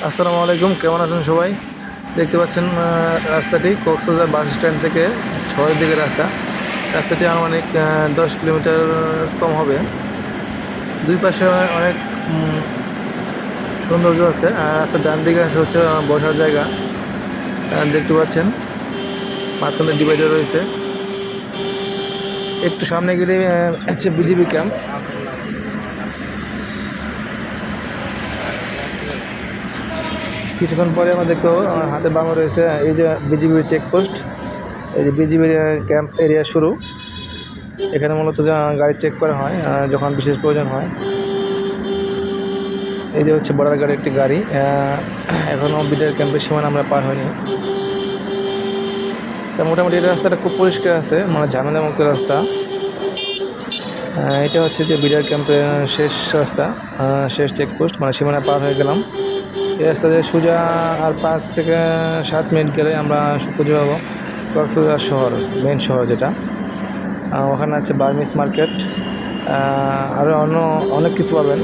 আসসালামু আলাইকুম, কেমন আছেন সবাই? দেখতে পাচ্ছেন রাস্তাটি কক্সবাজার বাস স্ট্যান্ড থেকে শহরের দিকে রাস্তাটি আনুমানিক 10 কিলোমিটার কম হবে। দুই পাশে অনেক সৌন্দর্য আছে। রাস্তার ডান দিকে আছে হচ্ছে বসার জায়গা, দেখতে পাচ্ছেন মাঝখানে ডিভাইডার রয়েছে। একটু সামনে গেলে আছে বিজিবি ক্যাম্প। কিছুক্ষণ পরে আমরা দেখতে পাবো আমার হাতে বামে রয়েছে এই যে বিজিবির চেকপোস্ট, এই যে বিজিবির ক্যাম্প এরিয়া শুরু। এখানে মূলত গাড়ি চেক করা হয় যখন বিশেষ প্রয়োজন হয়। এই যে হচ্ছে বর্ডার গাড়ি, একটি গাড়ি এখনও বিডিআর ক্যাম্পের সীমানা আমরা পার হয়নি। তা মোটামুটি এই রাস্তাটা খুব পরিষ্কার আছে, মানে ঝামেলামুক্ত রাস্তা। এটা হচ্ছে যে বিডিআর ক্যাম্পের শেষ রাস্তা, শেষ চেকপোস্ট, মানে সীমানা পার হয়ে গেলাম। এই রাস্তা দিয়ে সোজা আর 5 থেকে 7 মিনিট গেলে আমরা খুঁজে পাবো কক্সবাজার শহর, মেন শহর যেটা। ওখানে আছে বার্মিস মার্কেট, আরও অনেক কিছু পাবেন,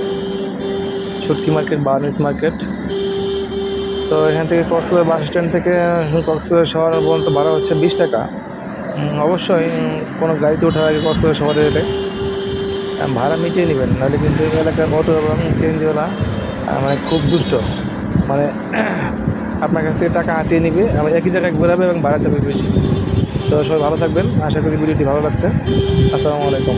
শুটকি মার্কেট, বার্মিস মার্কেট। তো এখান থেকে কক্সবাজার বাস স্ট্যান্ড থেকে কক্সবাজার শহর পর্যন্ত ভাড়া হচ্ছে 20 টাকা। অবশ্যই কোনো গাড়িতে ওঠার আগে কক্সবাজার শহরে এলে ভাড়া মিটিয়ে নেবেন, নাহলে কিন্তু এই এলাকার অটো এবং সিএনজিওয়ালা মানে খুব দুষ্ট, মানে আপনার কাছ থেকে টাকা হাতিয়ে নিবে, একই জায়গায় ঘোরাবে এবং ভাড়া চাবে বেশি। তো সবাই ভালো থাকবেন, আশা করি ভিডিওটি ভালো লাগছে। আসসালামু আলাইকুম।